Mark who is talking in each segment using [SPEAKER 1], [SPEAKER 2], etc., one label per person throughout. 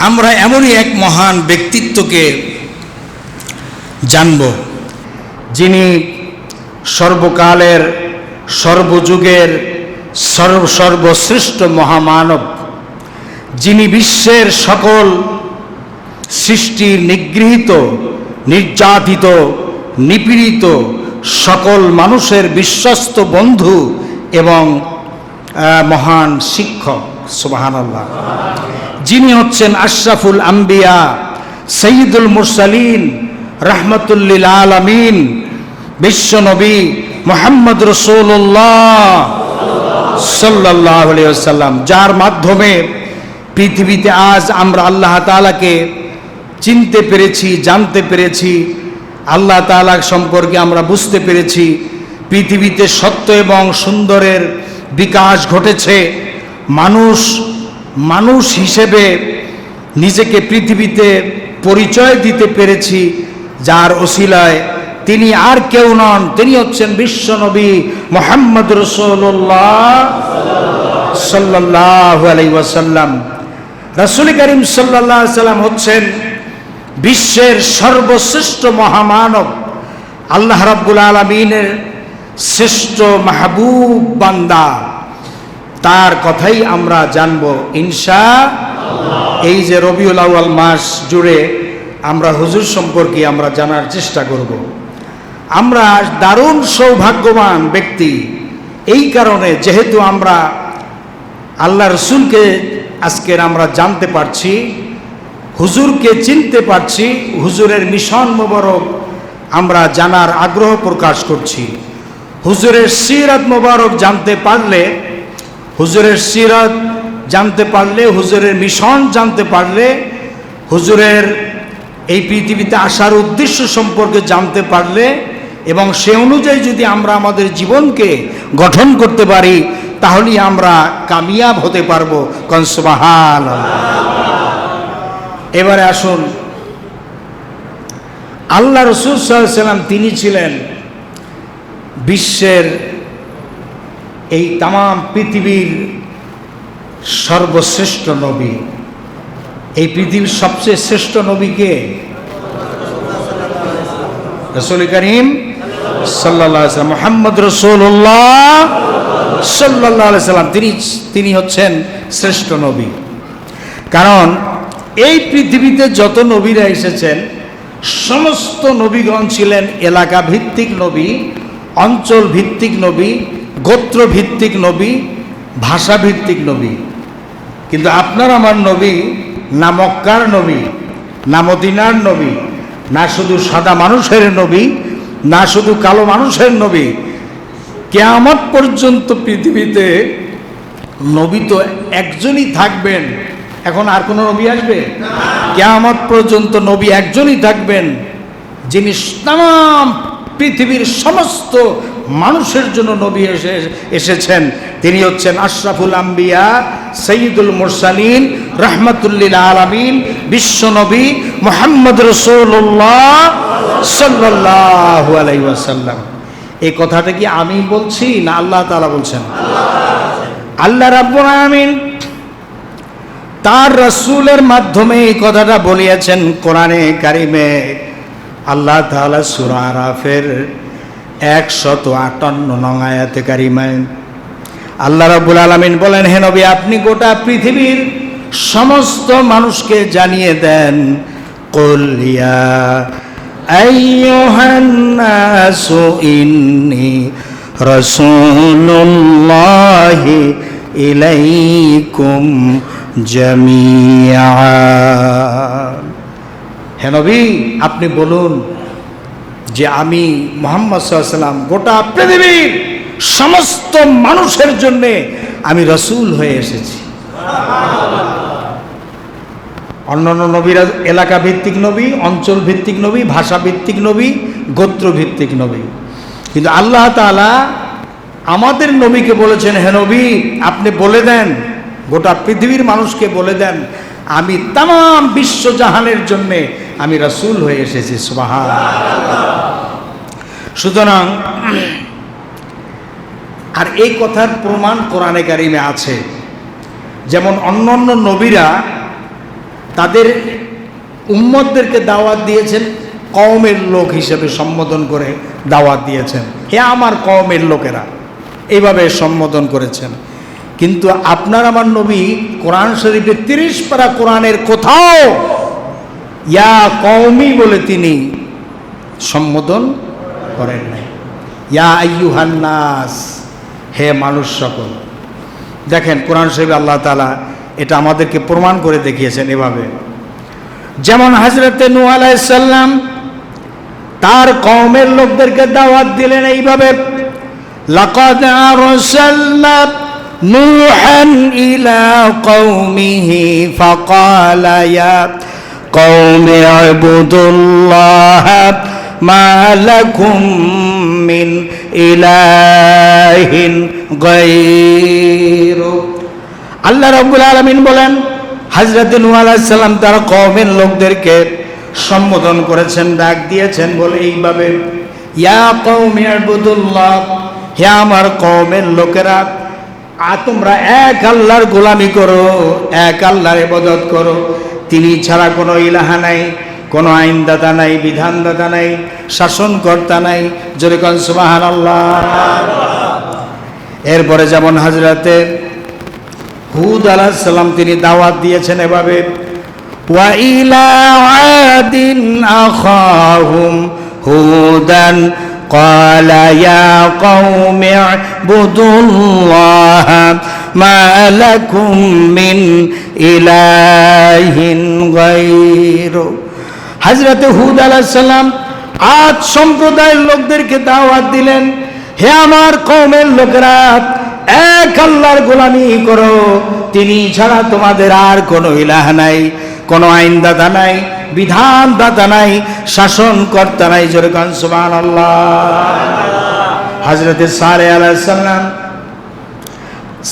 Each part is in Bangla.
[SPEAKER 1] আমরা এমনই এক মহান ব্যক্তিত্বকে জানব, যিনি সর্বকালের সর্বযুগের সর্বশ্রেষ্ঠ মহামানব, যিনি বিশ্বের সকল সৃষ্টির নিগৃহীত, নির্যাতিত, নিপীড়িত সকল মানুষের বিশ্বস্ত বন্ধু এবং মহান শিক্ষক। সুবহানাল্লাহ। যিনি হচ্ছেন আশরাফুল আম্বিয়া, সৈয়দুল মুরসালিন, রাহমাতুল লিল আলামিন, বিশ্বনবী মুহাম্মদ রাসূলুল্লাহ সাল্লাল্লাহু আলাইহি ওয়াসাল্লাম, যার মাধ্যমে পৃথিবীতে আজ আমরা আল্লাহ তাআলাকে চিনতে পেরেছি, জানতে পেরেছি, আল্লাহ তাআলা সম্পর্কে আমরা বুঝতে পেরেছি। পৃথিবীতে সত্য এবং সুন্দরের বিকাশ ঘটেছে। মানুষ হিসেবে নিজেকে পৃথিবীতে পরিচয় দিতে পেরেছি, যার ওসিলায় তিনি আর কেউ নন, তিনি হচ্ছেন বিশ্বনবী মুহাম্মদ রাসূলুল্লাহ সাল্লাল্লাহু আলাইহি ওয়াসাল্লাম। রাসূল করিম সাল্লাল্লাহু আলাইহি ওয়াসাল্লাম হচ্ছেন বিশ্বের সর্বশ্রেষ্ঠ মহামানব, আল্লাহ রাব্বুল আলামিনের শ্রেষ্ঠ মাহবুব বান্দা। তার কথাই আমরা জানব ইনশাআল্লাহ। এই যে রবিউল আউয়াল মাস জুড়ে আমরা হুজুর সম্পর্কে আমরা জানার চেষ্টা করব। আমরা দারুণ সৌভাগ্যবান ব্যক্তি এই কারণে, যেহেতু আমরা আল্লাহ রসুলকে আজকের আমরা জানতে পারছি, হুজুরকে চিনতে পারছি, হুজুরের মিশন মোবারক আমরা জানার আগ্রহ প্রকাশ করছি। হুজুরের সিরাত মোবারক জানতে পারলে, হুজুরের সিরাত জানতে পারলে, হুজুরের মিশন জানতে পারলে, হুজুরের এই পৃথিবীতে আসার উদ্দেশ্য সম্পর্কে জানতে পারলে এবং সে অনুযায়ী যদি আমরা আমাদের জীবনকে গঠন করতে পারি, তাহলেই আমরা কামিয়াব হতে পারবো। কোন সুবহানাল্লাহ। এবারে আসুন, আল্লাহ রাসূল সাল্লাল্লাহু আলাইহি ওয়াসাল্লাম তিনি ছিলেন বিশ্বের এই তামাম পৃথিবীর সর্বশ্রেষ্ঠ নবী। এই পৃথিবীর সবচেয়ে শ্রেষ্ঠ নবী কে? রাসূল করিম সাল্লাল্লাহু আলাইহি ওয়াসাল্লাম, মুহাম্মদ রাসূলুল্লাহ সাল্লাল্লাহু আলাইহি ওয়াসাল্লাম, তিনি হচ্ছেন শ্রেষ্ঠ নবী। কারণ এই পৃথিবীতে যত নবীরা এসেছেন, সমস্ত নবীগণ ছিলেন এলাকা ভিত্তিক নবী, অঞ্চল ভিত্তিক নবী, গোত্র ভিত্তিক নবী, ভাষা ভিত্তিক নবী। কিন্তু আপনার আমার নবী না মক্কার নবী, না মদিনার নবী, না শুধু সাদা মানুষের নবী, না শুধু কালো মানুষের নবী। কিয়ামত পর্যন্ত পৃথিবীতে নবী তো একজনই থাকবেন। এখন আর কোনো নবী আসবে? কিয়ামত পর্যন্ত নবী একজনই থাকবেন, যিনি তাম পৃথিবীর সমস্ত মানুষের জন্য নবী এসেছেন। তিনি হচ্ছেন আশরাফুল আম্বিয়া, সৈয়দুল মুরসালিন, রাহমাতুল লিল আলামিন, বিশ্বনবী মুহাম্মদ রাসূলুল্লাহ সাল্লাল্লাহু আলাইহি ওয়াসাল্লাম। এই কথাটা কি আমি বলছি না আল্লাহ তাআলা বলছেন? আল্লাহ রাব্বুল আলামিন তার রাসূলের মাধ্যমে এই কথাটা বলিয়েছেন কোরআনে কারিমে। আল্লাহ তাআলা সূরা আরাফের 158 নং আয়াতে কারিমায় আল্লাহ রাব্বুল আলামিন বলেন, হে নবী, আপনি গোটা পৃথিবীর সমস্ত মানুষকে জানিয়ে দেন, কুল ইয়া আইয়ুহান নাসু ইন্নী রাসূলুল্লাহি ইলাইকুম জামিআ। হে নবী, আপনি বলুন যে আমি মুহাম্মদ সাল্লাল্লাহু আলাইহি ওয়াসাল্লাম গোটা পৃথিবীর সমস্ত মানুষের জন্য আমি রাসূল হয়ে এসেছি। অন্যান্য নবীরা এলাকা ভিত্তিক নবী, অঞ্চল ভিত্তিক নবী, ভাষা ভিত্তিক নবী, গোত্র ভিত্তিক নবী। কিন্তু আল্লাহ তাআলা আমাদের নবীকে বলেছেন, হে নবী, আপনি বলে দেন, গোটা পৃথিবীর মানুষকে বলে দেন, আমি তামাম বিশ্বজাহানের জন্য আমি রাসূল হয়ে এসেছি। সুবহানাল্লাহ। সুতরাং আর এই কথার প্রমাণ কোরআনে কারিমে আছে। যেমন অন্যান্য নবীরা তাদের উম্মতদেরকে দাওয়াত দিয়েছেন কওমের লোক হিসেবে সম্বোধন করে দাওয়াত দিয়েছেন, হে আমার কওমের লোকেরা, এইভাবে সম্বোধন করেছেন। কিন্তু আপনার আমার নবী কোরআন শরীফে 30 পারা কোরআনের কোথাও ইয়া কওমি বলে তিনি সম্বোধন করেন নাই। ইয়া আইয়ুহান নাস, হে মানুষ সকল। দেখেন কোরআন শরীফে আল্লাহ তাআলা এটা আমাদেরকে প্রমাণ করে দেখিয়েছেন এভাবে। যেমন হযরতে নূহ আলাইহিস সালাম তার কওমের লোকদেরকে দাওয়াত দিলেন এইভাবে, লাকাদ আরসালনা নূহান ইলা কওমিহি ফাকালা ইয়া কওমি ইবুদুল্লাহ মা লাকুম মিন ইলাহিন গায়রু। আল্লাহ রাব্বুল আলামিন বলেন হযরত নূহ আলাইহিস সালাম তার কওমের লোকদেরকে সম্বোধন করেছেন, ডাক দিয়েছেন বলে এইভাবে, ইয়া কওমি ইবুদুল্লাহ, হে আমার কওমের লোকেরা, তোমরা এক আল্লাহর গোলামি করো, এক আল্লাহর ইবাদত করো, তিনি ছাড়া কোনো ইলাহা নাই, কোনো আইনদাতা নাই, বিধানদাতা নাই, শাসনকর্তা নাই। জোরে কোন সুবহানাল্লাহ। এরপরে যেমন হযরতে হুদ আলাইহিস সালাম তিনি দাওয়াত দিয়েছেন এভাবে, ওয়া ইলা আদিন আখাহুম হুদান ক্বালা ইয়া কওমি ইবুদুল্লাহ মা লাকুম মিন ইলাহিন গায়রু। হযরত হুদ আলাইহিস সালাম আদ সম্প্রদায়ের লোকদেরকে দাওয়াত দিলেন, হে আমার কওমের লোকেরা, এক আল্লাহর গোলামি করো, তিনি ছাড়া তোমাদের আর কোনো ইলাহ নাই, কোনো আইনদাতা নাই, বিধানদাতা নাই, শাসনকর্তা নাই। জোরে কোন সুবহানাল্লাহ। হযরত সালেহ আলাইহিস সালাম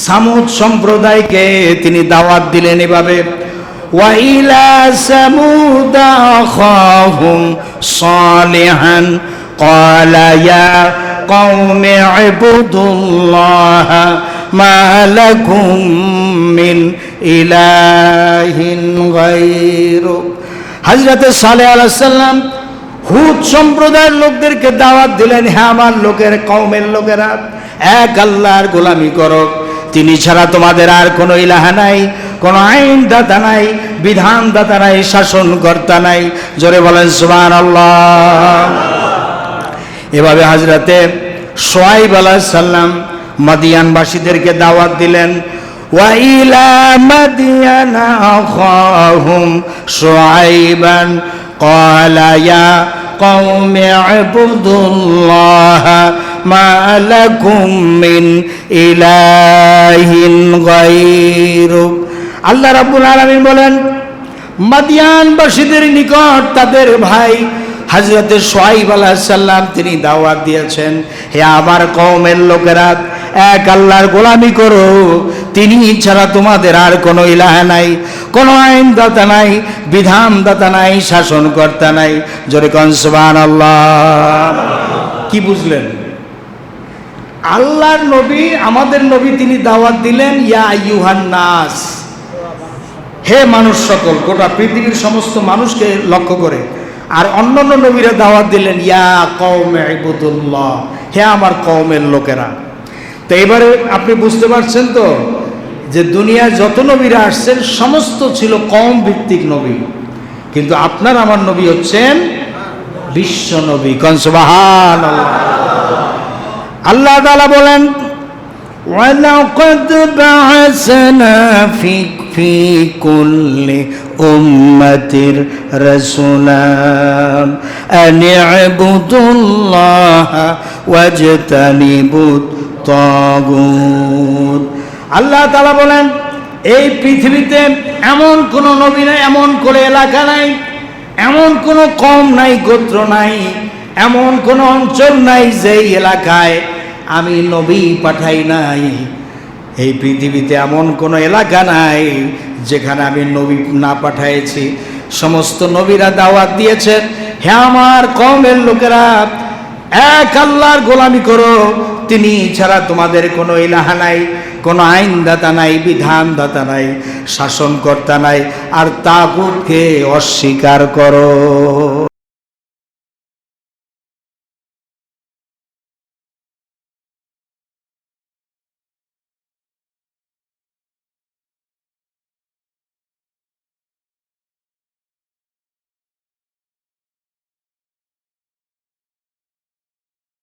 [SPEAKER 1] সামুদ সম্প্রদায়কে তিনি দাওয়াত দিলেন এভাবে, ওয়া ইলা সামুদ আখাহুম সালিহান ক্বালা ইয়া কওমি ইবুদুল্লাহ মা লাকুম মিন ইলাহিন গায়রু। হযরত সালেহ আলাইহিস সালাম হুদ সম্প্রদায়ের লোকদেরকে দাওয়াত দিলেন, হে আমার লোকের কওমের লোকেরা, এক আল্লাহর গোলামি করো, তিনি ছাড়া তোমাদের আর কোনো ইলাহা নাই, কোনো আইনদাতা নাই, বিধানদাতা নাই, শাসনকর্তা নাই। জোরে বলেন সুবহানাল্লাহ। এভাবে হযরতে শুআয়ব আলাইহিস সালাম মাদিয়ানবাসীদেরকে দাওয়াত দিলেন, ওয়া ইলা মাদিয়ানা আখাহুম শুআয়বান ক্বালা ইয়া কওমি ইবুদুল্লাহ মা লাকুম মিন ইলাহিন গায়রু। আল্লাহ রাব্বুল আলামিন বলেন মাদিয়ানবাসীদের নিকট তাদের ভাই হযরত শুআয়ব আলাইহিস সালাম তিনি দাওয়াত দিয়েছেন, হে আমার কওমের লোকেরা, এক আল্লাহর গোলামি করো, তিনি ছাড়া তোমাদের আর কোনো ইলাহা নাই, কোনো আইনদাতা নাই, বিধানদাতা নাই, শাসনকর্তা নাই। জোরে কোন সুবহানাল্লাহ। কি বুঝলেন? আল্লাহর নবী, আমাদের নবী, তিনি দাওয়াত দিলেন ইয়া আইয়ুহান নাস, হে মানুষ সকল, গোটা পৃথিবীর সমস্ত মানুষকে লক্ষ্য করে। আর অন্যান্য নবীরা দাওয়াত দিলেন ইয়া কওমি ইবুদুল্লাহ, হে আমার কওমের লোকেরা। তো এবারে আপনি বুঝতে পারছেন তো যে দুনিয়ায় যত নবীরা আসছেন সমস্ত ছিল কওম ভিত্তিক নবী, কিন্তু আপনার আমার নবী হচ্ছেন বিশ্ব নবী। কোন সুবহানাল্লাহ। আল্লাহ তাআলা বলেন, ওয়ালাকাদ বা'আসনা ফি কুল্লি উম্মাতির রাসূলা আন ইবুদুল্লাহ ওয়াজতানিবুত তাগুত। আল্লাহ তাআলা বলেন, এই পৃথিবীতে এমন কোন নবী নাই, এমন কোন এলাকা নাই, এমন কোন কওম নাই, গোত্র নাই, এমন কোন অঞ্চল নাই যেই এলাকায় আমি নবী পাঠাই নাই। এই পৃথিবীতে এমন কোন এলাকা নাই যেখানে আমি নবী না পাঠাইছি। সমস্ত নবীরা দাওয়াত দিয়েছেন, হে আমার কওমের লোকেরা, এক আল্লাহর গোলামি করো, তিনি ছাড়া তোমাদের কোনো ইলাহা নাই, কোনো আইনদাতা নাই, বিধানদাতা নাই, শাসনকর্তা নাই। আর তাগুতকে অস্বীকার করো।